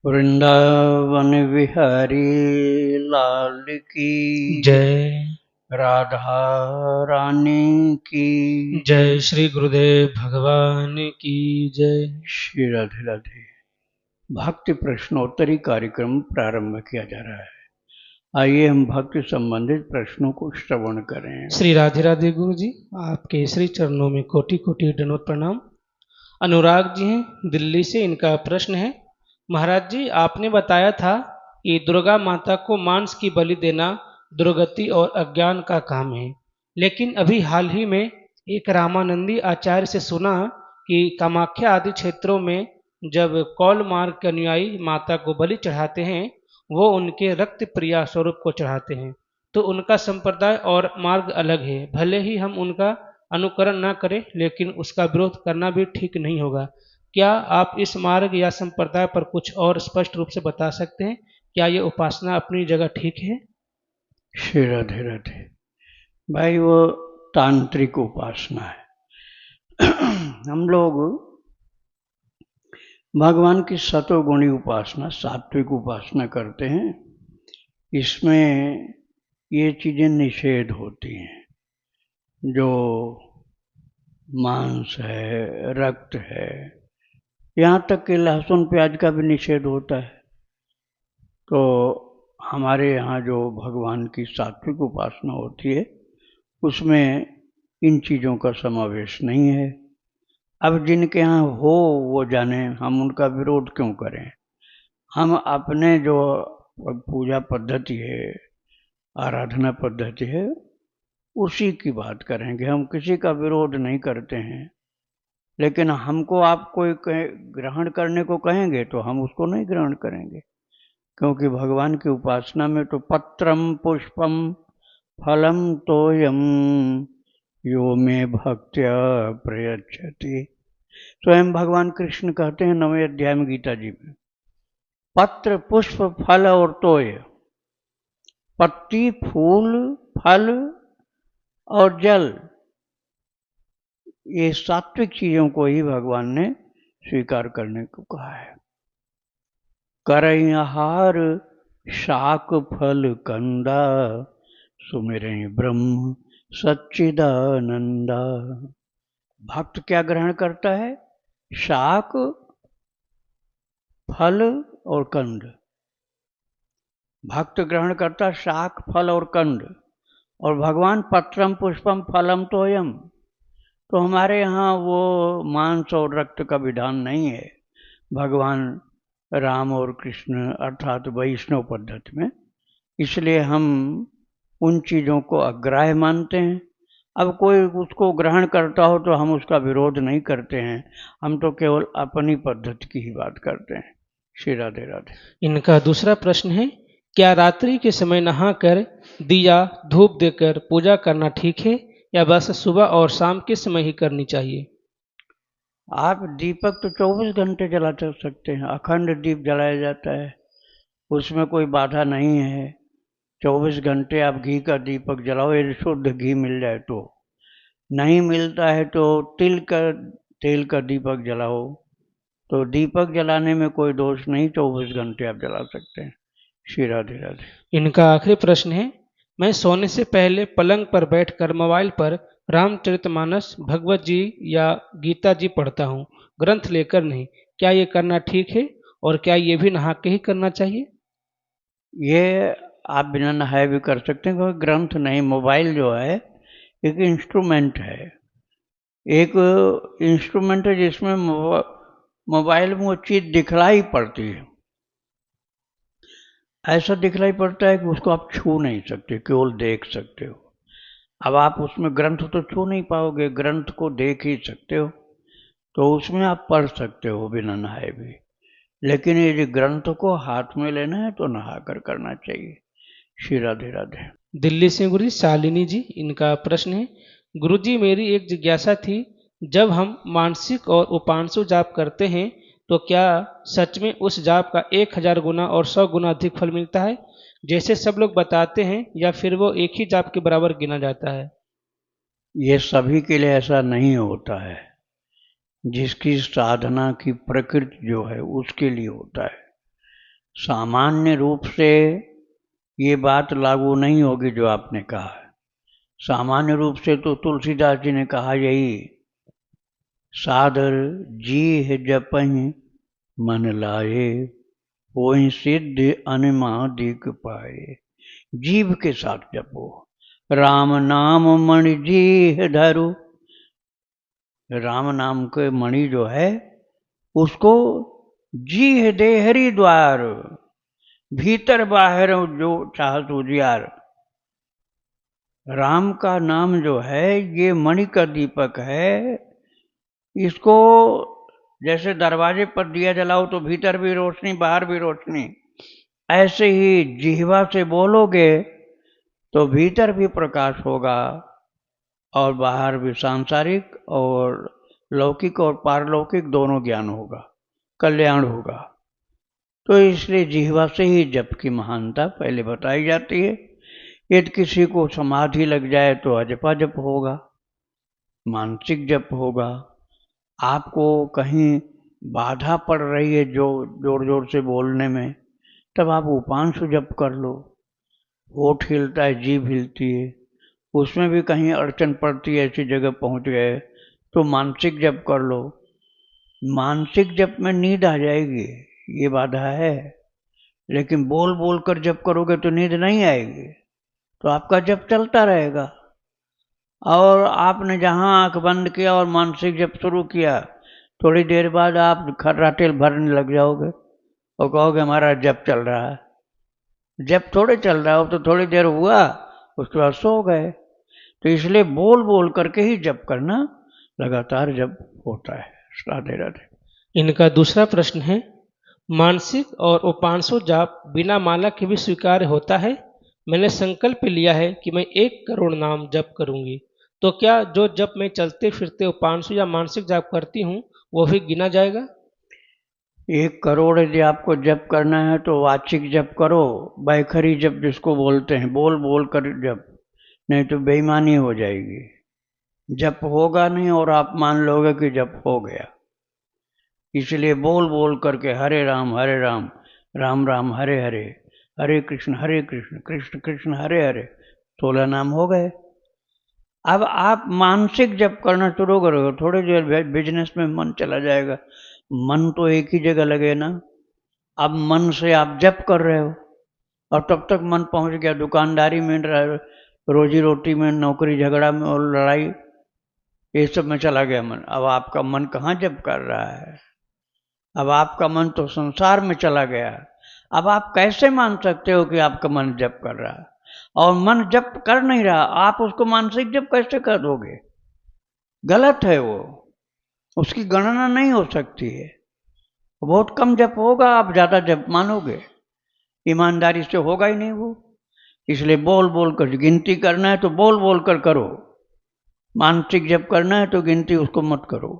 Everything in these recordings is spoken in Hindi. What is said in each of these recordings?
वृंदावन विहारी लाल की जय। राधा रानी की जय श्री गुरुदेव भगवान की जय। श्री राधे राधे। भक्ति प्रश्नोत्तरी कार्यक्रम प्रारंभ किया जा रहा है। आइए हम भक्ति संबंधित प्रश्नों को श्रवण करें। श्री राधे राधे गुरु जी, आपके श्री चरणों में कोटि कोटि दंडवत प्रणाम। अनुराग जी हैं दिल्ली से, इनका प्रश्न है, महाराज जी आपने बताया था कि दुर्गा माता को मांस की बलि देना दुर्गति और अज्ञान का काम है, लेकिन अभी हाल ही में एक रामानंदी आचार्य से सुना कि कामाख्या आदि क्षेत्रों में जब कौल मार्ग के अनुयायी माता को बलि चढ़ाते हैं, वो उनके रक्त प्रिया स्वरूप को चढ़ाते हैं। तो उनका संप्रदाय और मार्ग अलग है। भले ही हम उनका अनुकरण न करें, लेकिन उसका विरोध करना भी ठीक नहीं होगा। क्या आप इस मार्ग या संप्रदाय पर कुछ और स्पष्ट रूप से बता सकते हैं? क्या ये उपासना अपनी जगह ठीक है? श्री राधे राधे। भाई वो तांत्रिक उपासना है। हम लोग भगवान की सतोगुणी उपासना, सात्विक उपासना करते हैं। इसमें ये चीजें निषेध होती हैं, जो मांस है, रक्त है, यहाँ तक कि लहसुन प्याज का भी निषेध होता है। तो हमारे यहाँ जो भगवान की सात्विक उपासना होती है, उसमें इन चीज़ों का समावेश नहीं है। अब जिनके यहाँ हो वो जाने, हम उनका विरोध क्यों करें। हम अपने जो पूजा पद्धति है, आराधना पद्धति है, उसी की बात करेंगे। हम किसी का विरोध नहीं करते हैं, लेकिन हमको आप कोई ग्रहण करने को कहेंगे तो हम उसको नहीं ग्रहण करेंगे, क्योंकि भगवान की उपासना में तो पत्रम पुष्पम फलम तोयम यो में भक्त्या प्रयच्छति। स्वयं भगवान कृष्ण कहते हैं 9वें अध्याय में गीता जी में, पत्र पुष्प फल और तोय, पत्ती फूल फल और जल, ये सात्विक चीजों को ही भगवान ने स्वीकार करने को कहा है। करई आहार शाक फल कंदा, सुमिरै ब्रह्म सच्चिदानंदा। भक्त क्या ग्रहण करता है? शाक, फल और कंद। भक्त ग्रहण करता शाक, फल और कंद, और भगवान पत्रम पुष्पम फलम तोयम। तो हमारे यहाँ वो मांस और रक्त का विधान नहीं है भगवान राम और कृष्ण अर्थात वैष्णव पद्धति में, इसलिए हम उन चीज़ों को अग्राह्य मानते हैं। अब कोई उसको ग्रहण करता हो तो हम उसका विरोध नहीं करते हैं, हम तो केवल अपनी पद्धति की ही बात करते हैं। श्री राधे राधे। इनका दूसरा प्रश्न है, क्या रात्रि के समय नहाकर दिया धूप देकर पूजा करना ठीक है, या बस सुबह और शाम के समय ही करनी चाहिए? आप दीपक तो 24 घंटे जला सकते हैं, अखंड दीप जलाया जाता है, उसमें कोई बाधा नहीं है। 24 घंटे आप घी का दीपक जलाओ, यदि शुद्ध घी मिल जाए तो। नहीं मिलता है तो तेल का दीपक जलाओ। तो दीपक जलाने में कोई दोष नहीं, 24 घंटे आप जला सकते हैं। श्री राधे राधे। इनका आखिरी प्रश्न है, मैं सोने से पहले पलंग पर बैठकर मोबाइल पर रामचरितमानस, भगवत जी या गीता जी पढ़ता हूँ, ग्रंथ लेकर नहीं। क्या ये करना ठीक है, और क्या ये भी नहा के ही करना चाहिए? ये आप बिना नहाए भी कर सकते हैं, क्योंकि ग्रंथ नहीं, मोबाइल जो है एक इंस्ट्रूमेंट है। एक इंस्ट्रूमेंट है जिसमें मोबाइल में वो चीज़ दिखलाई पड़ती है। ऐसा दिखलाई पड़ता है कि उसको आप छू नहीं सकते, केवल देख सकते हो। अब आप उसमें ग्रंथ तो छू नहीं पाओगे, ग्रंथ को देख ही सकते हो, तो उसमें आप पढ़ सकते हो बिना नहाए भी। लेकिन ये ग्रंथ को हाथ में लेना है तो नहा कर करना चाहिए। श्री राधे राधे। दिल्ली से गुरु जी शालिनी जी, इनका प्रश्न है, गुरु जी मेरी एक जिज्ञासा थी, जब हम मानसिक और उपांशु जाप करते हैं तो क्या सच में उस जाप का 1000 गुना और 100 गुना अधिक फल मिलता है, जैसे सब लोग बताते हैं, या फिर वो एक ही जाप के बराबर गिना जाता है? ये सभी के लिए ऐसा नहीं होता है, जिसकी साधना की प्रकृति जो है उसके लिए होता है। सामान्य रूप से ये बात लागू नहीं होगी जो आपने कहा है। सामान्य रूप से तो तुलसीदास जी ने कहा यही, सादर जी जपहि मन लाए, होई सिद्ध अनमादिक पाए। जीभ के साथ जपो, राम नाम मणि जी धरो। राम नाम के मणि जो है उसको जी देहरी द्वार, भीतर बाहर जो चाहत उजियार। राम का नाम जो है ये मणि का दीपक है। इसको जैसे दरवाजे पर दिया जलाओ तो भीतर भी रोशनी बाहर भी रोशनी, ऐसे ही जिह्वा से बोलोगे तो भीतर भी प्रकाश होगा और बाहर भी सांसारिक और लौकिक और पारलौकिक दोनों ज्ञान होगा, कल्याण होगा। तो इसलिए जिह्वा से ही जप की महानता पहले बताई जाती है। यदि किसी को समाधि लग जाए तो अजपा जप होगा, मानसिक जप होगा। आपको कहीं बाधा पड़ रही है जो जोर जोर से बोलने में, तब आप उपांशु जप कर लो। होठ हिलता है, जीभ हिलती है, उसमें भी कहीं अड़चन पड़ती है, ऐसी जगह पहुंच गए तो मानसिक जप कर लो। मानसिक जप में नींद आ जाएगी, ये बाधा है, लेकिन बोल बोल कर जप करोगे तो नींद नहीं आएगी, तो आपका जप चलता रहेगा। और आपने जहां आंख बंद किया और मानसिक जप शुरू किया, थोड़ी देर बाद आप खर्राटे भरने लग जाओगे और कहोगे हमारा जप चल रहा है। जप थोड़े चल रहा हो, तो थोड़ी देर हुआ उसके बाद सो गए। तो इसलिए बोल बोल करके ही जप करना लगातार जप होता है। राधे राधे। इनका दूसरा प्रश्न है, मानसिक और उपांशु जाप बिना माला के भी स्वीकार्य होता है? मैंने संकल्प लिया है कि मैं 1 करोड़ नाम जप करूंगी, तो क्या जो जप मैं चलते फिरते उपांशु या मानसिक जाप करती हूँ वो भी गिना जाएगा? 1 करोड़ यदि आपको जप करना है तो वाचिक जप करो, बैखरी जप जिसको बोलते हैं, बोल बोल कर जप, नहीं तो बेईमानी हो जाएगी। जप होगा नहीं और आप मान लोगे कि जप हो गया। इसलिए बोल बोल करके हरे राम राम राम हरे हरे, हरे कृष्ण कृष्ण कृष्ण हरे हरे, 16 नाम हो गए। अब आप मानसिक जप करना शुरू करोगे, थोड़ी देर बिजनेस में मन चला जाएगा, मन तो एक ही जगह लगे ना। अब मन से आप जप कर रहे हो और तब तक मन पहुंच गया दुकानदारी में, रोजी रोटी में, नौकरी झगड़ा में और लड़ाई, ये सब में चला गया मन। अब आपका मन कहाँ जप कर रहा है? अब आपका मन तो संसार में चला गया। अब आप कैसे मान सकते हो कि आपका मन जप कर रहा है? और मन जप कर नहीं रहा, आप उसको मानसिक जप कैसे कर दोगे? गलत है वो, उसकी गणना नहीं हो सकती है। बहुत कम जप होगा, आप ज्यादा जप मानोगे, ईमानदारी से होगा ही नहीं वो। इसलिए बोल बोल कर गिनती करना है तो बोल बोल कर करो, मानसिक जप करना है तो गिनती उसको मत करो।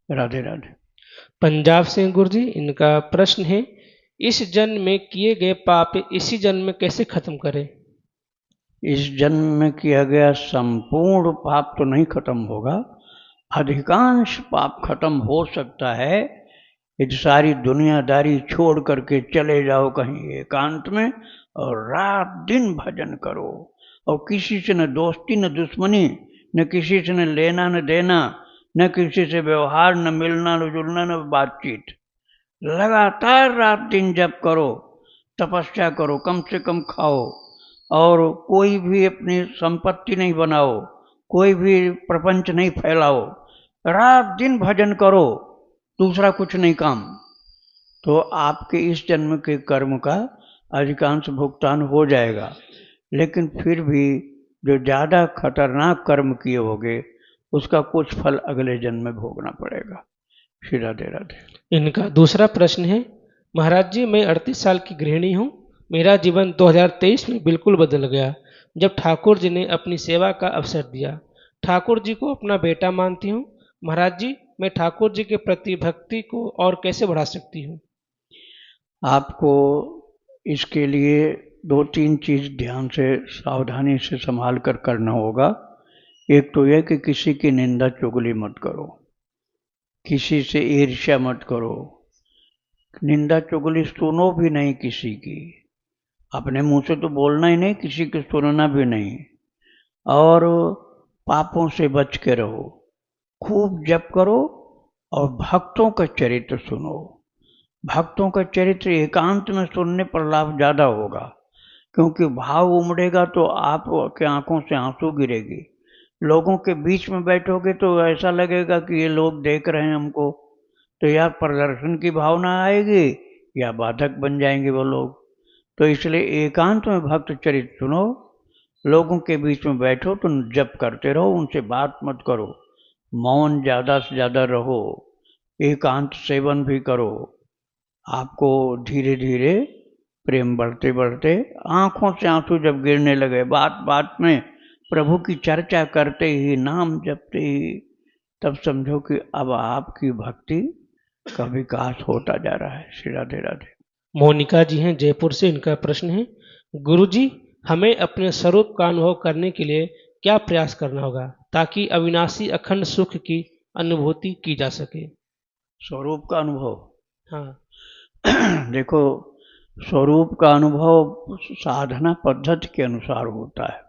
राधे राधे। पंजाब से गुरु जी, इनका प्रश्न है, इस जन्म में किए गए पाप इसी जन्म में कैसे खत्म करें? इस जन्म में किया गया संपूर्ण पाप तो नहीं खत्म होगा, अधिकांश पाप खत्म हो सकता है यदि सारी दुनियादारी छोड़ करके चले जाओ कहीं एकांत में और रात दिन भजन करो, और किसी से न दोस्ती न दुश्मनी, न किसी से न लेना न देना, न किसी से व्यवहार, न मिलना न जुलना, न बातचीत। लगातार रात दिन जप करो, तपस्या करो, कम से कम खाओ, और कोई भी अपनी संपत्ति नहीं बनाओ, कोई भी प्रपंच नहीं फैलाओ, रात दिन भजन करो, दूसरा कुछ नहीं काम। तो आपके इस जन्म के कर्म का अधिकांश भुगतान हो जाएगा। लेकिन फिर भी जो ज़्यादा खतरनाक कर्म किए होगे उसका कुछ फल अगले जन्म में भोगना पड़ेगा। श्री राधे राधे। इनका दूसरा प्रश्न है, महाराज जी मैं 38 साल की गृहिणी हूँ, मेरा जीवन 2023 में बिल्कुल बदल गया जब ठाकुर जी ने अपनी सेवा का अवसर दिया। ठाकुर जी को अपना बेटा मानती हूँ। महाराज जी मैं ठाकुर जी के प्रति भक्ति को और कैसे बढ़ा सकती हूँ? आपको इसके लिए 2-3 चीज़ ध्यान से सावधानी से संभाल कर करना होगा। एक तो यह कि किसी की निंदा चुगली मत करो, किसी से ईर्ष्या मत करो, निंदा चुगली सुनो भी नहीं किसी की, अपने मुंह से तो बोलना ही नहीं, किसी की सुनना भी नहीं। और पापों से बच के रहो, खूब जप करो और भक्तों का चरित्र सुनो। भक्तों का चरित्र एकांत में सुनने पर लाभ ज़्यादा होगा, क्योंकि भाव उमड़ेगा तो आपके आंखों से आंसू गिरेगी। लोगों के बीच में बैठोगे तो ऐसा लगेगा कि ये लोग देख रहे हैं हमको, तो या प्रदर्शन की भावना आएगी या बाधक बन जाएंगे वो लोग। तो इसलिए एकांत में भक्त चरित्र सुनो, लोगों के बीच में बैठो तो जप करते रहो, उनसे बात मत करो, मौन ज़्यादा से ज़्यादा रहो, एकांत सेवन भी करो। आपको धीरे धीरे प्रेम बढ़ते बढ़ते आंखों से आंसू जब गिरने लगे, बात बात में प्रभु की चर्चा करते ही, नाम जपते ही, तब समझो कि अब आपकी भक्ति का विकास होता जा रहा है। श्री राधे राधे। मोनिका जी हैं जयपुर से, इनका प्रश्न है, गुरुजी हमें अपने स्वरूप का अनुभव करने के लिए क्या प्रयास करना होगा ताकि अविनाशी अखंड सुख की अनुभूति की जा सके? स्वरूप का अनुभव, हाँ। देखो, स्वरूप का अनुभव साधना पद्धति के अनुसार होता है।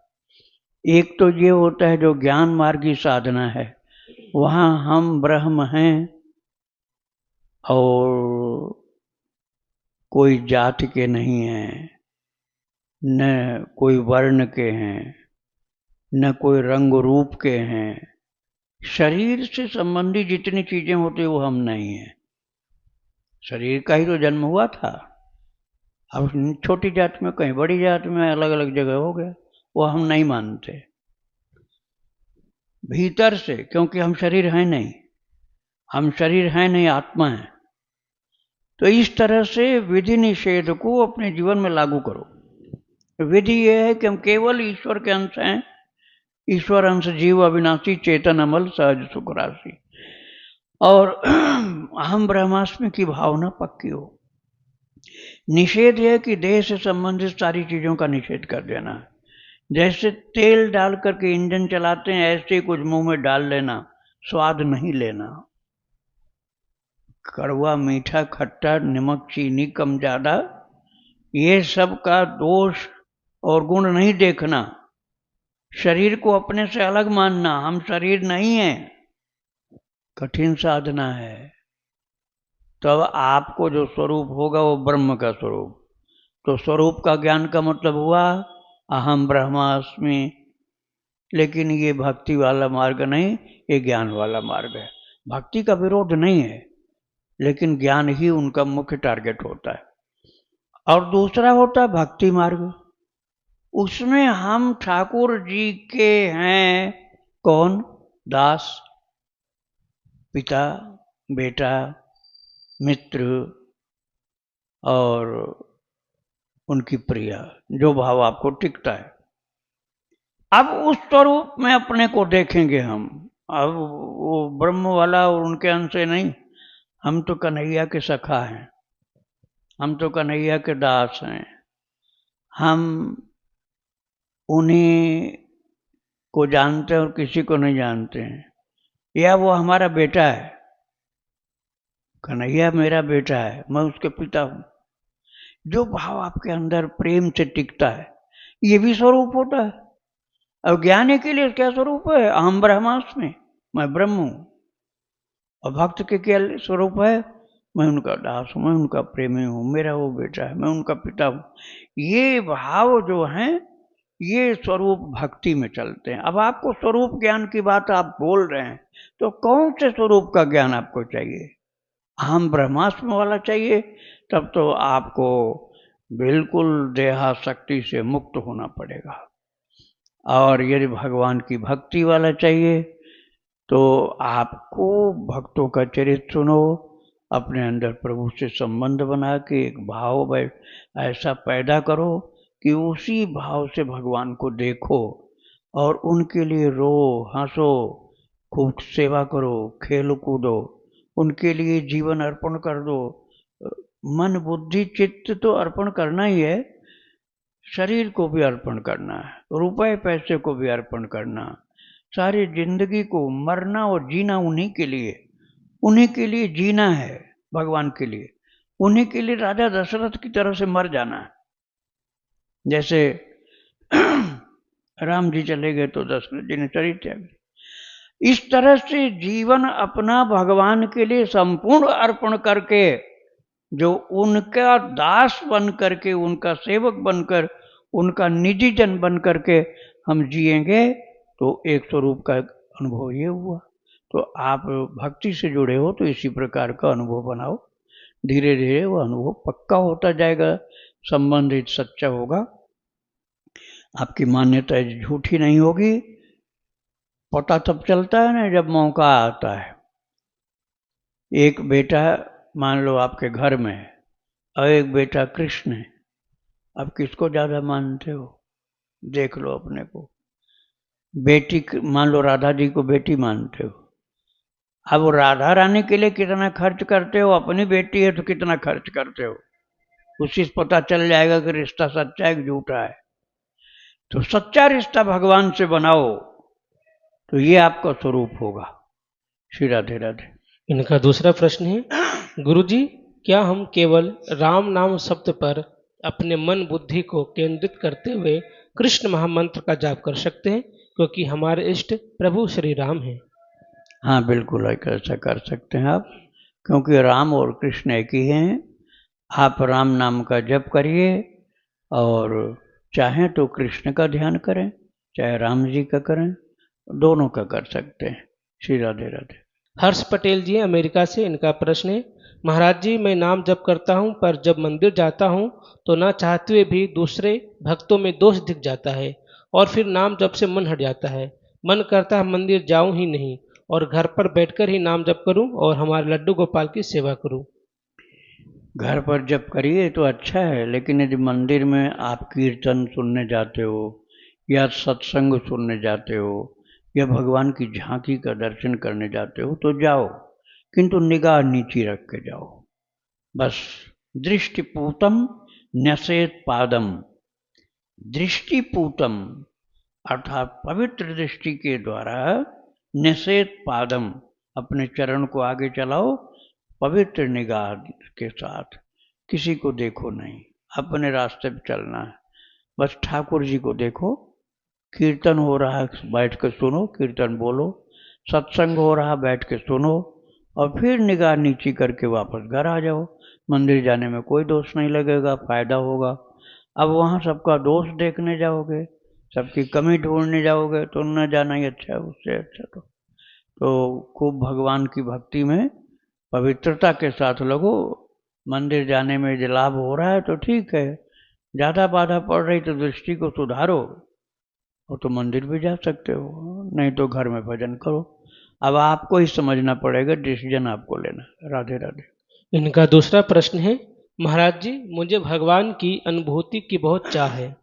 एक तो ये होता है जो ज्ञान मार्गी साधना है, वहाँ हम ब्रह्म हैं और कोई जाति के नहीं हैं, न कोई वर्ण के हैं, न कोई रंग रूप के हैं। शरीर से संबंधी जितनी चीजें होती वो हम नहीं हैं। शरीर का ही तो जन्म हुआ था, अब छोटी जात में कहीं बड़ी जात में अलग अलग जगह हो गया, वो हम नहीं मानते भीतर से, क्योंकि हम शरीर हैं नहीं, हम शरीर हैं नहीं, आत्मा है। तो इस तरह से विधि निषेध को अपने जीवन में लागू करो। विधि यह है कि हम केवल ईश्वर के अंश हैं, ईश्वर अंश जीव अविनाशी चेतन अमल सहज सुख राशि, और हम ब्रह्मास्मि की भावना पक्की हो। निषेध है कि देह से संबंधित सारी चीजों का निषेध कर देना। जैसे तेल डाल करके इंजन चलाते हैं, ऐसे कुछ मुंह में डाल लेना, स्वाद नहीं लेना। कड़वा मीठा खट्टा नमक चीनी कम ज्यादा, ये सब का दोष और गुण नहीं देखना। शरीर को अपने से अलग मानना, हम शरीर नहीं है, कठिन साधना है। तब आपको जो स्वरूप होगा वो ब्रह्म का स्वरूप। तो स्वरूप का ज्ञान का मतलब हुआ अहम ब्रह्मास्मि। लेकिन ये भक्ति वाला मार्ग नहीं, ये ज्ञान वाला मार्ग है। भक्ति का विरोध नहीं है, लेकिन ज्ञान ही उनका मुख्य टारगेट होता है। और दूसरा होता है भक्ति मार्ग, उसमें हम ठाकुर जी के हैं। कौन? दास, पिता, बेटा, मित्र और उनकी प्रिया, जो भाव आपको टिकता है। अब उस स्वरूप में अपने को देखेंगे हम। अब वो ब्रह्म वाला और उनके अंश से नहीं, हम तो कन्हैया के सखा हैं, हम तो कन्हैया के दास हैं, हम उन्हीं को जानते हैं और किसी को नहीं जानते हैं। या वो हमारा बेटा है, कन्हैया मेरा बेटा है, मैं उसके पिता हूं। जो भाव आपके अंदर प्रेम से टिकता है, ये भी स्वरूप होता है। और ज्ञानी के लिए क्या स्वरूप है? अहम ब्रह्मास्मि, मैं ब्रह्म हूं। और भक्त के क्या स्वरूप है? मैं उनका दास हूं, मैं उनका प्रेमी हूं, मेरा वो बेटा है, मैं उनका पिता हूं। ये भाव जो हैं, ये स्वरूप भक्ति में चलते हैं। अब आपको स्वरूप ज्ञान की बात आप बोल रहे हैं, तो कौन से स्वरूप का ज्ञान आपको चाहिए? अहम ब्रह्मास्मि वाला चाहिए, तब तो आपको बिल्कुल देहाशक्ति से मुक्त होना पड़ेगा। और यदि भगवान की भक्ति वाला चाहिए, तो आपको भक्तों का चरित्र सुनो, अपने अंदर प्रभु से संबंध बना के एक भाव ऐसा पैदा करो कि उसी भाव से भगवान को देखो और उनके लिए रो, हंसो, खूब सेवा करो, खेल कूदो, उनके लिए जीवन अर्पण कर दो। मन बुद्धि चित्त तो अर्पण करना ही है, शरीर को भी अर्पण करना है, रुपए पैसे को भी अर्पण करना, सारी जिंदगी को मरना और जीना उन्हीं के लिए, उन्हीं के लिए जीना है, भगवान के लिए। उन्हीं के लिए राजा दशरथ की तरह से मर जाना है। जैसे राम जी चले गए तो दशरथ जी ने शरीर त्याग दिया। इस तरह से जीवन अपना भगवान के लिए संपूर्ण अर्पण करके, जो उनका दास बन करके, उनका सेवक बनकर, उनका निजी जन बन करके हम जिएंगे तो एक स्वरूप का अनुभव ये हुआ। तो आप भक्ति से जुड़े हो तो इसी प्रकार का अनुभव बनाओ। धीरे धीरे वो अनुभव पक्का होता जाएगा, संबंधित सच्चा होगा, आपकी मान्यता झूठी नहीं होगी। पता तब चलता है ना जब मौका आता है। एक बेटा मान लो आपके घर में है और एक बेटा कृष्ण है, आप किसको ज्यादा मानते हो? देख लो अपने को। बेटी मान लो राधा जी को बेटी मानते हो, अब राधा रानी के लिए कितना खर्च करते हो? अपनी बेटी है तो कितना खर्च करते हो? उसी से पता चल जाएगा कि रिश्ता सच्चा है कि झूठा है। तो सच्चा रिश्ता भगवान से बनाओ तो ये आपका स्वरूप होगा। श्री राधे राधे। इनका दूसरा प्रश्न है, गुरुजी क्या हम केवल राम नाम शब्द पर अपने मन बुद्धि को केंद्रित करते हुए कृष्ण महामंत्र का जाप कर सकते हैं, क्योंकि हमारे इष्ट प्रभु श्री राम हैं? हाँ बिल्कुल ऐसा कर सकते हैं आप, क्योंकि राम और कृष्ण एक ही हैं। आप राम नाम का जप करिए और चाहें तो कृष्ण का ध्यान करें, चाहे राम जी का करें, दोनों का कर सकते हैं। श्री राधे राधे। हर्ष पटेल जी अमेरिका से, इनका प्रश्न है, महाराज जी मैं नाम जप करता हूँ पर जब मंदिर जाता हूँ तो ना चाहते हुए भी दूसरे भक्तों में दोष दिख जाता है और फिर नाम जप से मन हट जाता है। मन करता है मंदिर जाऊं ही नहीं और घर पर बैठकर ही नाम जप करूं और हमारे लड्डू गोपाल की सेवा करूं। घर पर जप करिए तो अच्छा है, लेकिन यदि मंदिर में आप कीर्तन सुनने जाते हो या सत्संग सुनने जाते हो या भगवान की झांकी का दर्शन करने जाते हो तो जाओ, किंतु निगाह नीची रख के जाओ। बस दृष्टिपूतम न्यसेत पादम। दृष्टिपूतम अर्थात पवित्र दृष्टि के द्वारा न्यसेत पादम, अपने चरण को आगे चलाओ पवित्र निगाह के साथ। किसी को देखो नहीं, अपने रास्ते पे चलना है। बस ठाकुर जी को देखो। कीर्तन हो रहा है बैठ के सुनो, कीर्तन बोलो, सत्संग हो रहा बैठ के सुनो और फिर निगाह नीची करके वापस घर आ जाओ। मंदिर जाने में कोई दोष नहीं लगेगा, फायदा होगा। अब वहाँ सबका दोष देखने जाओगे, सबकी कमी ढूंढने जाओगे तो न जाना ही अच्छा है, उससे अच्छा तो खूब भगवान की भक्ति में पवित्रता के साथ लगो। मंदिर जाने में यदि लाभ हो रहा है तो ठीक है, ज़्यादा बाधा पड़ रही तो दृष्टि को सुधारो और तो मंदिर भी जा सकते हो, नहीं तो घर में भजन करो। अब आपको ही समझना पड़ेगा, डिसीजन आपको लेना। राधे राधे। इनका दूसरा प्रश्न है, महाराज जी मुझे भगवान की अनुभूति की बहुत चाह है,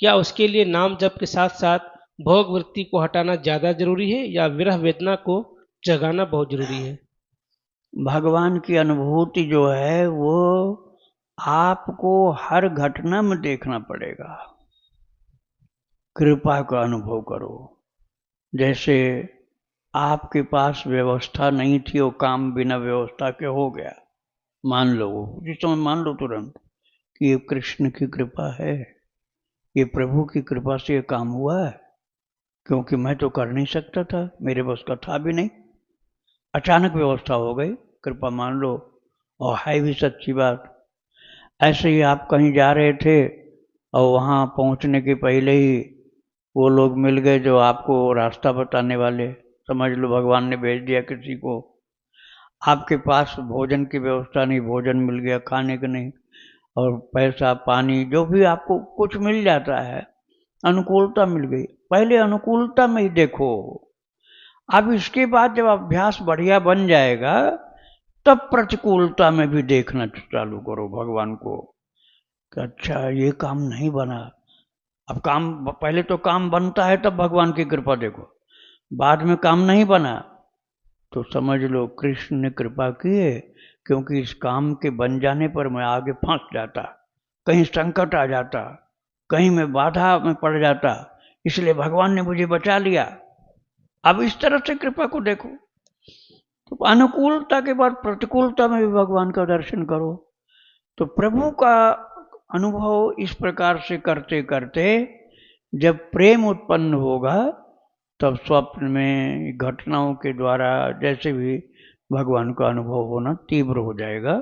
क्या उसके लिए नाम जप के साथ साथ भोग वृत्ति को हटाना ज्यादा जरूरी है या विरह वेदना को जगाना बहुत जरूरी है? भगवान की अनुभूति जो है वो आपको हर घटना में देखना पड़ेगा। कृपा का अनुभव करो। जैसे आपके पास व्यवस्था नहीं थी, वो काम बिना व्यवस्था के हो गया, मान लो, जिस समय मान लो तुरंत कि ये कृष्ण की कृपा है, ये प्रभु की कृपा से ये काम हुआ है, क्योंकि मैं तो कर नहीं सकता था, मेरे बस का था भी नहीं। अचानक व्यवस्था हो गई, कृपा मान लो, और है भी सच्ची बात। ऐसे ही आप कहीं जा रहे थे और वहाँ पहुँचने के पहले ही वो लोग मिल गए जो आपको रास्ता बताने वाले, समझ लो भगवान ने भेज दिया किसी को। आपके पास भोजन की व्यवस्था नहीं, भोजन मिल गया खाने का नहीं, और पैसा पानी जो भी आपको कुछ मिल जाता है, अनुकूलता मिल गई। पहले अनुकूलता में ही देखो, अब इसके बाद जब अभ्यास बढ़िया बन जाएगा तब प्रतिकूलता में भी देखना चालू करो भगवान को कि अच्छा ये काम नहीं बना। अब काम, पहले तो काम बनता है तब भगवान की कृपा देखो, बाद में काम नहीं बना तो समझ लो कृष्ण ने कृपा की है, क्योंकि इस काम के बन जाने पर मैं आगे फंस जाता, कहीं संकट आ जाता, कहीं मैं बाधा में पड़ जाता, इसलिए भगवान ने मुझे बचा लिया। अब इस तरह से कृपा को देखो। तो अनुकूलता के बाद प्रतिकूलता में भी भगवान का दर्शन करो। तो प्रभु का अनुभव इस प्रकार से करते करते जब प्रेम उत्पन्न होगा तब स्वप्न में घटनाओं के द्वारा जैसे भी भगवान का अनुभव होना तीव्र हो जाएगा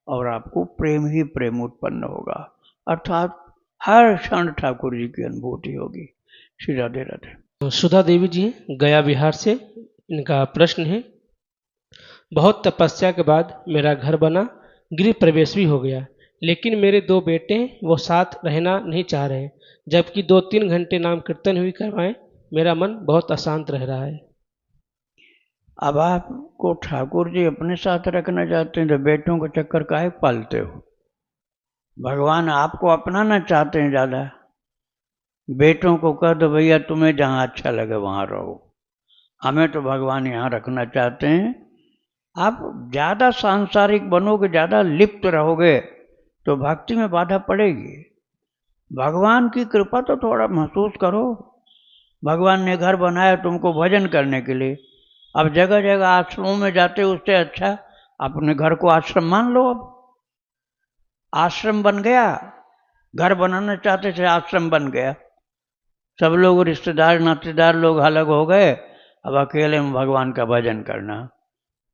और आपको प्रेम ही प्रेम उत्पन्न होगा, अर्थात हर क्षण ठाकुर जी की अनुभूति होगी। श्री राधे राधे। सुधा देवी जी गया बिहार से, इनका प्रश्न है, बहुत तपस्या के बाद मेरा घर बना, गृह प्रवेश भी हो गया, लेकिन मेरे 2 बेटे वो साथ रहना नहीं चाह रहे, जबकि 2-3 घंटे नाम कीर्तन हुई करवाएं, मेरा मन बहुत अशांत रह रहा है। अब आपको ठाकुर जी अपने साथ रखना चाहते हैं तो बेटों को चक्कर काहे पालते हो? भगवान आपको अपनाना चाहते हैं ज़्यादा। बेटों को कह दो भैया तुम्हें जहाँ अच्छा लगे वहाँ रहो, हमें तो भगवान यहाँ रखना चाहते हैं। आप ज़्यादा सांसारिक बनोगे, ज़्यादा लिप्त रहोगे तो भक्ति में बाधा पड़ेगी। भगवान की कृपा तो थोड़ा महसूस करो। भगवान ने घर बनाया तुमको भजन करने के लिए, अब जगह जगह आश्रमों में जाते उससे अच्छा अपने घर को आश्रम मान लो। अब आश्रम बन गया, घर बनाना चाहते थे आश्रम बन गया, सब लोग रिश्तेदार नातेदार लोग अलग हो गए, अब अकेले में भगवान का भजन करना।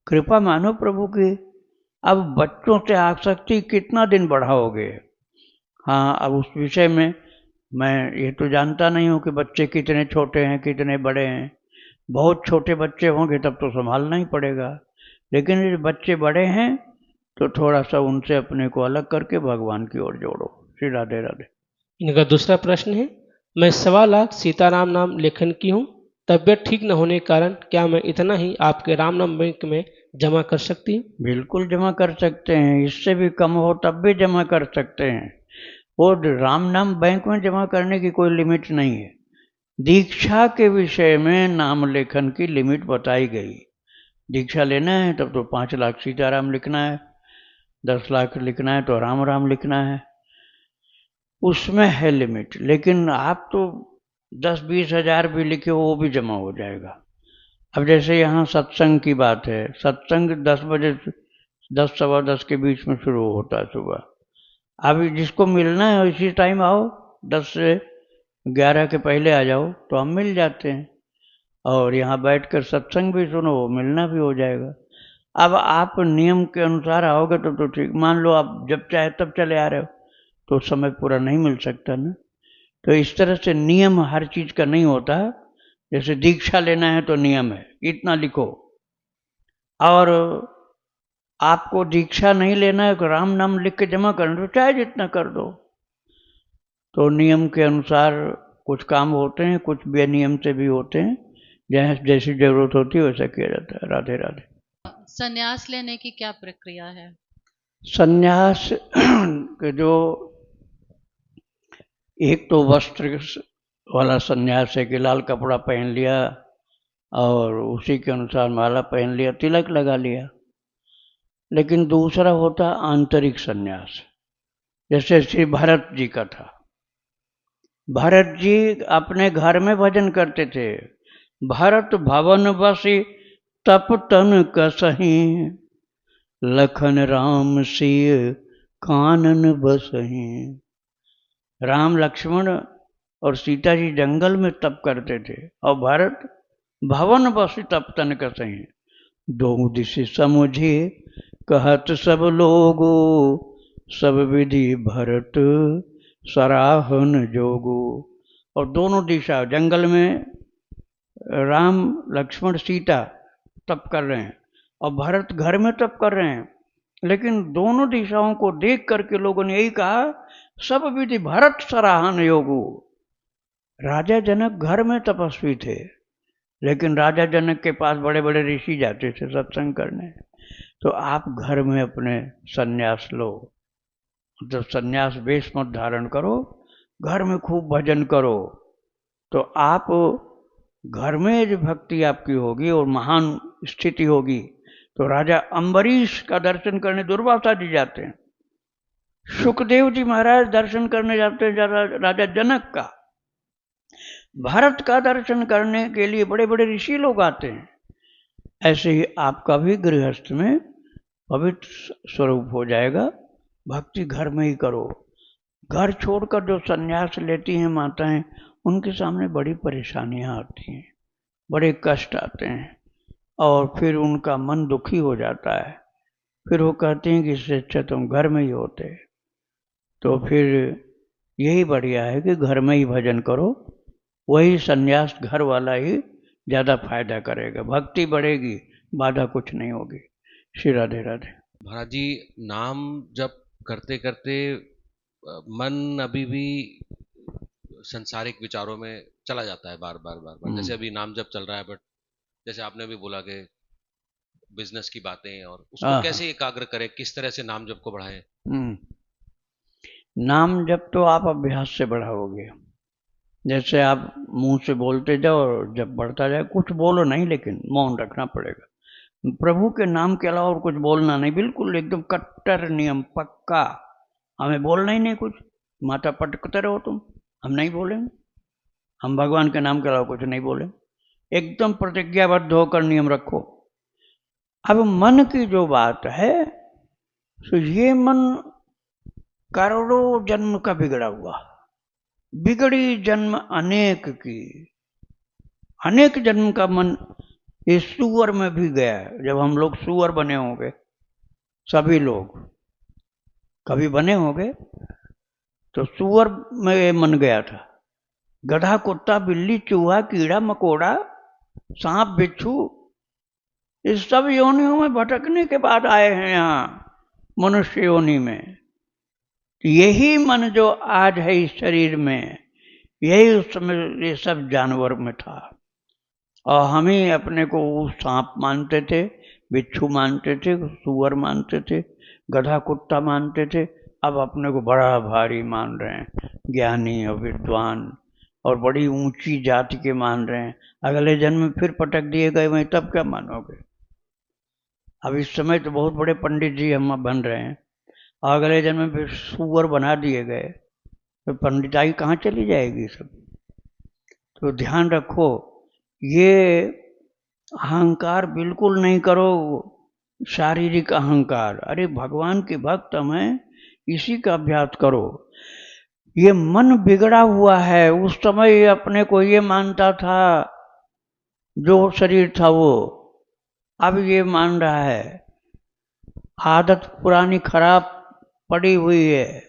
कृपा मानो प्रभु की। अब बच्चों से आसक्ति कितना दिन बढ़ाओगे? हाँ, अब उस विषय में मैं ये तो जानता नहीं हूँ कि बच्चे कितने छोटे हैं कितने बड़े हैं। बहुत छोटे बच्चे होंगे तब तो संभालना ही पड़ेगा, लेकिन यदि बच्चे बड़े हैं तो थोड़ा सा उनसे अपने को अलग करके भगवान की ओर जोड़ो। श्री राधे राधे। इनका दूसरा प्रश्न है, मैं 1.25 लाख सीताराम नाम लेखन की हूँ, तबियत ठीक न होने के कारण क्या मैं इतना ही आपके राम नाम बैंक में जमा कर सकती हूँ? बिल्कुल जमा कर सकते हैं, इससे भी कम हो तब भी जमा कर सकते हैं। वो राम नाम बैंक में जमा करने की कोई लिमिट नहीं है। दीक्षा के विषय में नाम लेखन की लिमिट बताई गई। दीक्षा लेना है तब तो 5 लाख सीताराम लिखना है, 10 लाख लिखना है तो राम राम लिखना है, उसमें है लिमिट। लेकिन आप तो 10-20 हजार भी लिखे वो भी जमा हो जाएगा। अब जैसे यहाँ सत्संग की बात है, सत्संग 10 बजे 10 सवा 10 के बीच में शुरू होता है सुबह। अभी जिसको मिलना है इसी टाइम आओ, 10 से 11 के पहले आ जाओ तो हम मिल जाते हैं, और यहाँ बैठकर सत्संग भी सुनो, मिलना भी हो जाएगा। अब आप नियम के अनुसार आओगे तो ठीक, मान लो आप जब चाहे तब चले आ रहे हो तो समय पूरा नहीं मिल सकता ना। तो इस तरह से नियम हर चीज़ का नहीं होता। जैसे दीक्षा लेना है तो नियम है इतना लिखो, और आपको दीक्षा नहीं लेना है तो राम नाम लिख के जमा करना तो चाहे जितना कर दो। तो नियम के अनुसार कुछ काम होते हैं, कुछ बेनियम से भी होते हैं, जैसी जरूरत होती है वैसा किया जाता है। राधे राधे। संन्यास लेने की क्या प्रक्रिया है? संन्यास के जो एक तो वस्त्र वाला संन्यास है कि लाल कपड़ा पहन लिया और उसी के अनुसार माला पहन लिया, तिलक लगा लिया। लेकिन दूसरा होता आंतरिक संन्यास, जैसे श्री भरत जी का था। भरत जी अपने घर में भजन करते थे। भरत भवन बसी तप तन कसही, लखन राम सिय कानन बसही। राम लक्ष्मण और सीता जी जंगल में तप करते थे और भरत भवन बसी तप तन कसही। दो दिश समुझे कहत सब लोगो, सब विधि भरत सराहन जोगो। और दोनों दिशा जंगल में राम लक्ष्मण सीता तप कर रहे हैं और भरत घर में तप कर रहे हैं, लेकिन दोनों दिशाओं को देख करके लोगों ने यही कहा सब विधि भरत सराहन योगो। राजा जनक घर में तपस्वी थे, लेकिन राजा जनक के पास बड़े बड़े ऋषि जाते थे सत्संग करने। तो आप घर में अपने सन्यास लो, जब सन्यास वेश मत धारण करो, घर में खूब भजन करो, तो आप घर में जो भक्ति आपकी होगी और महान स्थिति होगी। तो राजा अम्बरीश का दर्शन करने दुर्वासा जी जाते हैं, सुखदेव जी महाराज दर्शन करने जाते हैं राजा जनक का, भरत का दर्शन करने के लिए बड़े बड़े ऋषि लोग आते हैं। ऐसे ही आपका भी गृहस्थ में पवित्र स्वरूप हो जाएगा भक्ति घर में ही करो। घर छोड़कर जो संन्यास लेती हैं माताएं, उनके सामने बड़ी परेशानियां आती हैं, बड़े कष्ट आते हैं, और फिर उनका मन दुखी हो जाता है। फिर वो कहते हैं कि इससे अच्छा तुम घर में ही होते। तो फिर यही बढ़िया है कि घर में ही भजन करो, वही संन्यास घर वाला ही ज़्यादा फायदा करेगा, भक्ति बढ़ेगी, बाधा कुछ नहीं होगी। श्री राधे राधे। महाराज जी, नाम जप करते करते मन अभी भी संसारिक विचारों में चला जाता है बार बार बार बार। जैसे अभी नाम जप चल रहा है, बट जैसे आपने अभी बोला कि बिजनेस की बातें, और उसको कैसे एकाग्र करें, किस तरह से नाम जप को बढ़ाएं? नाम जप तो आप अभ्यास से बढ़ाओगे। जैसे आप मुंह से बोलते जाओ और जब बढ़ता जाए, कुछ बोलो नहीं, लेकिन मौन रखना पड़ेगा। प्रभु के नाम के अलावा और कुछ बोलना नहीं, बिल्कुल एकदम कट्टर नियम, पक्का। हमें बोलना ही नहीं कुछ, माथा पटकते रहो तुम, हम नहीं बोलेंगे। हम भगवान के नाम के अलावा कुछ नहीं बोले, एकदम प्रतिज्ञाबद्ध होकर नियम रखो। अब मन की जो बात है, तो ये मन करोड़ों जन्म का बिगड़ा हुआ, बिगड़ी जन्म अनेक की, अनेक जन्म का मन इस सुअर में भी गया है। जब हम लोग सुअर बने होंगे, सभी लोग कभी बने होंगे, तो सुअर में मन गया था। गधा, कुत्ता, बिल्ली, चूहा, कीड़ा मकोड़ा, सांप, बिच्छू, इस सब योनियों में भटकने के बाद आए हैं यहाँ मनुष्य योनि में। यही मन जो आज है इस शरीर में, यही उस समय ये सब जानवर में था, और हम ही अपने को सांप मानते थे, बिच्छू मानते थे, सुअर मानते थे, गधा कुत्ता मानते थे। अब अपने को बड़ा भारी मान रहे हैं, ज्ञानी और विद्वान, और बड़ी ऊंची जाति के मान रहे हैं। अगले जन्म में फिर पटक दिए गए वहीं, तब क्या मानोगे? अब इस समय तो बहुत बड़े पंडित जी हम बन रहे हैं, और अगले जन्म में फिर सुअर बना दिए गए, तो पंडिताई कहाँ चली जाएगी सब? तो ध्यान रखो, ये अहंकार बिल्कुल नहीं करो, शारीरिक अहंकार। अरे भगवान के भक्त हैं, इसी का अभ्यास करो। ये मन बिगड़ा हुआ है। उस समय अपने को ये मानता था, जो शरीर था वो, अब ये मान रहा है। आदत पुरानी खराब पड़ी हुई है,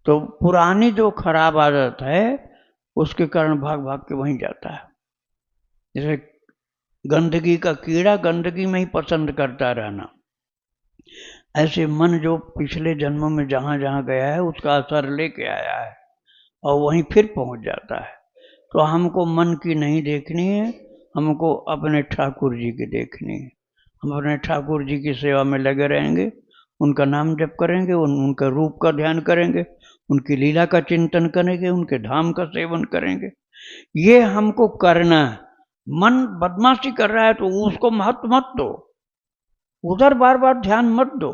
तो पुरानी जो खराब आदत है उसके कारण भाग भाग के वहीं जाता है। जैसे गंदगी का कीड़ा गंदगी में ही पसंद करता रहना, ऐसे मन जो पिछले जन्मों में जहाँ जहाँ गया है उसका असर लेके आया है और वहीं फिर पहुँच जाता है। तो हमको मन की नहीं देखनी है, हमको अपने ठाकुर जी की देखनी है। हम अपने ठाकुर जी की सेवा में लगे रहेंगे, उनका नाम जप करेंगे, उनका रूप का ध्यान करेंगे, उनकी लीला का चिंतन करेंगे, उनके धाम का सेवन करेंगे। ये हमको करना है। मन बदमाशी कर रहा है तो उसको महत्व मत दो, उधर बार बार ध्यान मत दो।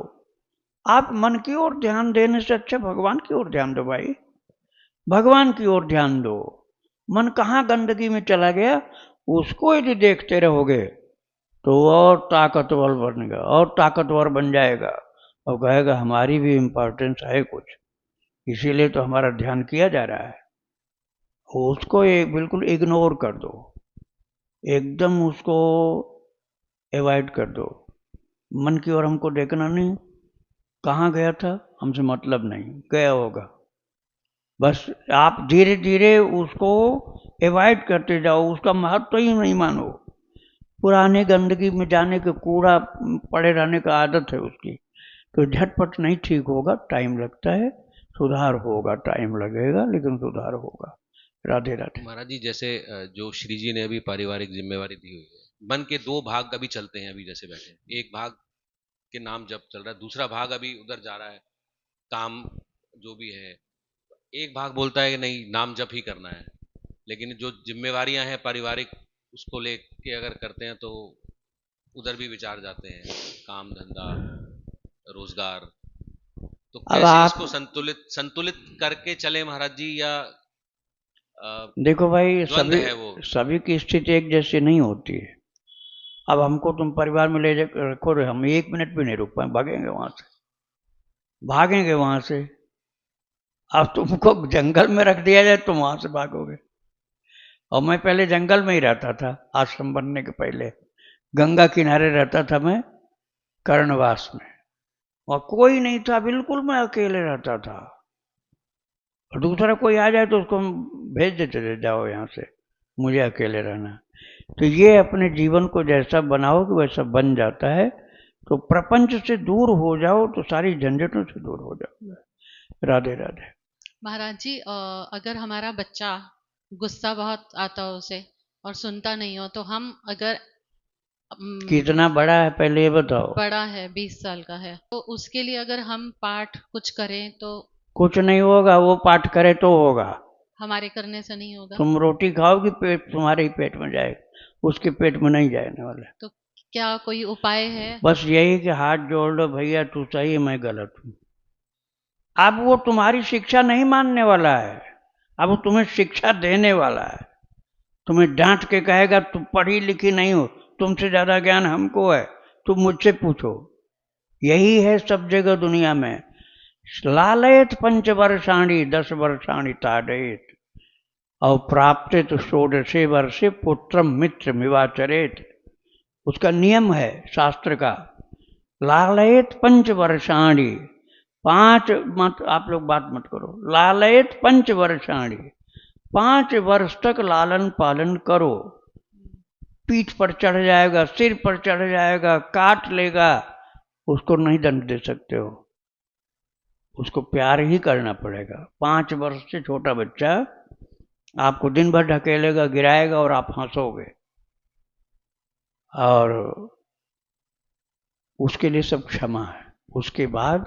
आप मन की ओर ध्यान देने से अच्छा भगवान की ओर ध्यान दो भाई, भगवान की ओर ध्यान दो। मन कहाँ गंदगी में चला गया, उसको यदि देखते रहोगे तो और ताकतवर बनेगा, और ताकतवर बन जाएगा और कहेगा हमारी भी इम्पोर्टेंस है कुछ, इसीलिए तो हमारा ध्यान किया जा रहा है। उसको बिल्कुल इग्नोर कर दो, एकदम उसको अवॉइड कर दो। मन की ओर हमको देखना नहीं, कहाँ गया था हमसे मतलब नहीं, गया होगा। बस आप धीरे धीरे उसको अवॉइड करते जाओ, उसका महत्व ही नहीं मानो। पुराने गंदगी में जाने के, कूड़ा पड़े रहने का आदत है उसकी, तो झटपट नहीं ठीक होगा, टाइम लगता है। सुधार होगा, टाइम लगेगा लेकिन सुधार होगा। राधे राधे। महाराज जी, जैसे जो श्री जी ने अभी पारिवारिक जिम्मेवारी दी हुई है, मन के दो भाग अभी चलते हैं। अभी जैसे बैठे, एक भाग के नाम जप चल रहा है, दूसरा भाग अभी उधर जा रहा है, काम जो भी है। एक भाग बोलता है कि नहीं, नाम जप ही करना है, लेकिन जो जिम्मेवारियां हैं पारिवारिक, उसको लेके अगर करते हैं तो उधर भी विचार जाते हैं, काम धंधा रोजगार। तो कैसे इसको संतुलित करके चले महाराज जी? या देखो भाई, सभी की स्थिति एक जैसी नहीं होती है। अब हमको तुम परिवार में ले रखो, हम 1 मिनट भी नहीं रुक पाए, भागेंगे वहां से। भागेंगे वहां से। अब तुमको जंगल में रख दिया जाए तुम वहां से भागोगे। और मैं पहले जंगल में ही रहता था, आश्रम बनने के पहले गंगा किनारे रहता था मैं, कर्णवास में, और कोई नहीं था, बिल्कुल मैं अकेले रहता था। और दूसरा कोई आ जाए तो उसको हम भेज देते थे, जाओ यहाँ से, मुझे अकेले रहना। तो ये अपने जीवन को जैसा बनाओ कि वैसा बन जाता है। तो प्रपंच से दूर हो जाओ तो सारी झंझटों से दूर हो जाओगे। राधे राधे। महाराज जी, अगर हमारा बच्चा गुस्सा बहुत आता हो उसे और सुनता नहीं हो, तो हम अगर कितना बड़ा है पहले ये बताओ। बड़ा है, 20 साल का है, तो उसके लिए अगर हम पाठ कुछ करें तो कुछ नहीं होगा, वो पाठ करे तो होगा। हमारे करने से नहीं होगा? तुम रोटी खाओगी, पेट तुम्हारे ही पेट में जाएगा, उसके पेट में नहीं जाने वाला। तो क्या कोई उपाय है? बस यही कि हाथ जोड़ लो, भैया तू सही है मैं गलत हूं। अब वो तुम्हारी शिक्षा नहीं मानने वाला है, अब वो तुम्हें शिक्षा देने वाला है। तुम्हें डांट के कहेगा तुम पढ़ी लिखी नहीं हो, तुमसे ज्यादा ज्ञान हमको है, तुम मुझसे पूछो। यही है सब जगह दुनिया में। लालयत 5 वर्षाणि 10 वर्षाणि ताड़येत और प्राप्ते तो 16 वर्षे पुत्रम मित्र मिवाचरेत। उसका नियम है शास्त्र का। लालयत 5 वर्षाणि, 5 मत, आप लोग बात मत करो, लालयत 5 वर्षाणि, 5 वर्ष तक लालन पालन करो। पीठ पर चढ़ जाएगा, सिर पर चढ़ जाएगा, काट लेगा, उसको नहीं दंड दे सकते हो, उसको प्यार ही करना पड़ेगा। 5 वर्ष से छोटा बच्चा आपको दिन भर ढकेलेगा, गिराएगा और आप हंसोगे, और उसके लिए सब क्षमा है। उसके बाद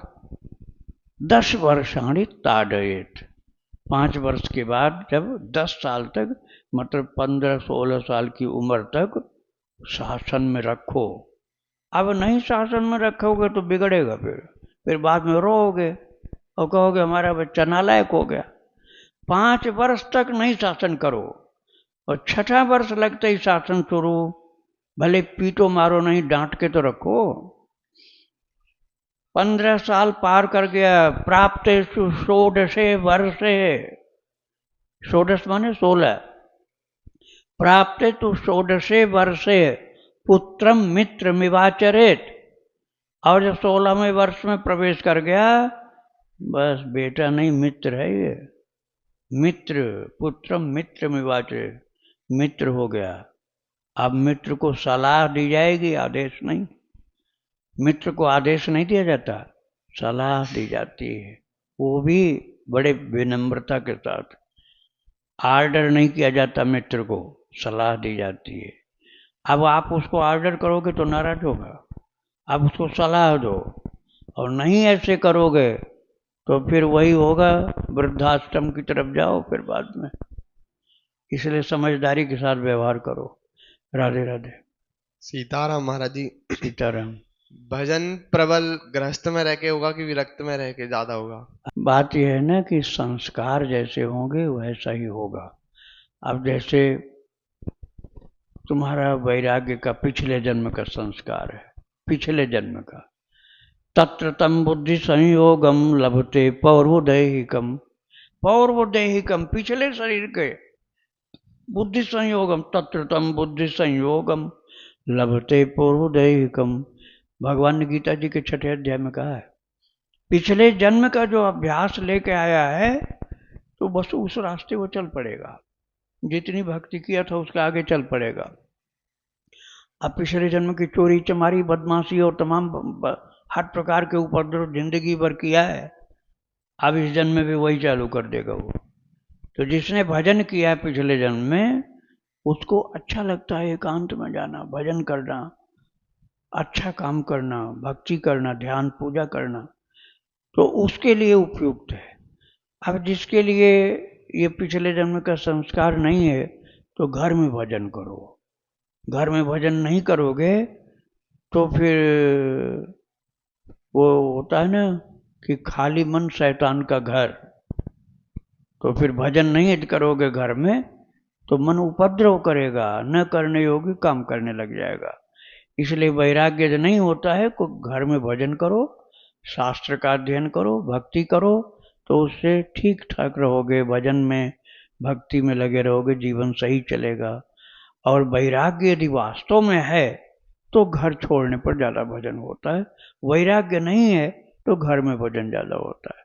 10 वर्षाणि ताड़येत, 5 वर्ष के बाद जब 10 साल तक, मतलब 15-16 साल की उम्र तक शासन में रखो। अब नहीं शासन में रखोगे तो बिगड़ेगा, फिर बाद में रोओगे और कहोगे हमारा बच्चा नालायक हो गया। 5 वर्ष तक नहीं शासन करो, और 6ठा वर्ष लगते ही शासन शुरू, भले पीटो मारो नहीं, डांट के तो रखो। 15 साल पार कर गया, प्राप्त 16 वर्षे, 16 माने 16, प्राप्त तो 16 वर्षे पुत्रम मित्र मिवाचरेत। और जब 16वें वर्ष में प्रवेश कर गया, बस बेटा नहीं मित्र है ये, मित्र, पुत्रम मित्र मिवाचरेत, मित्र हो गया। अब मित्र को सलाह दी जाएगी, आदेश नहीं। मित्र को आदेश नहीं दिया जाता, सलाह दी जाती है, वो भी बड़े विनम्रता के साथ। आर्डर नहीं किया जाता मित्र को, सलाह दी जाती है। अब आप उसको आर्डर करोगे तो नाराज होगा, आप उसको सलाह दो, और नहीं ऐसे करोगे तो फिर वही होगा, वृद्धाश्रम की तरफ जाओ फिर बाद में। इसलिए समझदारी के साथ व्यवहार करो। राधे राधे। सीताराम महाराज जी। सीताराम। भजन प्रबल गृहस्थ में रह के होगा कि विरक्त में रह के ज्यादा होगा? बात यह है ना कि संस्कार जैसे होंगे वैसा ही होगा। अब जैसे तुम्हारा वैराग्य का पिछले जन्म का संस्कार है, पिछले जन्म का, तत्र तम बुद्धि संयोगम लभते पौर्वदैहिकम, पौर्वदैहिकम पिछले शरीर के बुद्धि संयोगम, तत्र तम बुद्धि संयोगम लभते पौर्वदैहिकम। भगवान ने गीता जी के 6ठे अध्याय में कहा है, पिछले जन्म का जो अभ्यास लेके आया है तो बस उस रास्ते वो चल पड़ेगा, जितनी भक्ति किया था उसके आगे चल पड़ेगा। अब पिछले जन्म की चोरी चमारी बदमाशी और तमाम हर प्रकार के उपद्रव जिंदगी भर किया है, अब इस जन्म में भी वही चालू कर देगा वो। तो जिसने भजन किया है पिछले जन्म में, उसको अच्छा लगता है एकांत में जाना, भजन करना, अच्छा काम करना, भक्ति करना, ध्यान पूजा करना, तो उसके लिए उपयुक्त है। अब जिसके लिए ये पिछले जन्म का संस्कार नहीं है तो घर में भजन करो। घर में भजन नहीं करोगे तो फिर वो होता है ना कि खाली मन शैतान का घर, तो फिर भजन नहीं करोगे घर में तो मन उपद्रव करेगा, न करने योग्य काम करने लग जाएगा। इसलिए वैराग्य नहीं होता है को घर में भजन करो, शास्त्र का अध्ययन करो, भक्ति करो, तो उससे ठीक ठाक रहोगे, भजन में भक्ति में लगे रहोगे, जीवन सही चलेगा। और वैराग्य यदि वास्तव में है तो घर छोड़ने पर ज़्यादा भजन होता है, वैराग्य नहीं है तो घर में भजन ज़्यादा होता है।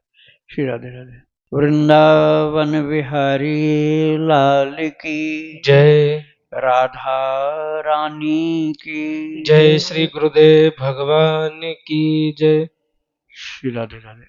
श्री राधे राधे। वृंदावन बिहारी लाल की जय। राधा रानी की जय। श्री गुरुदेव भगवान की जय। श्री राधे राधे।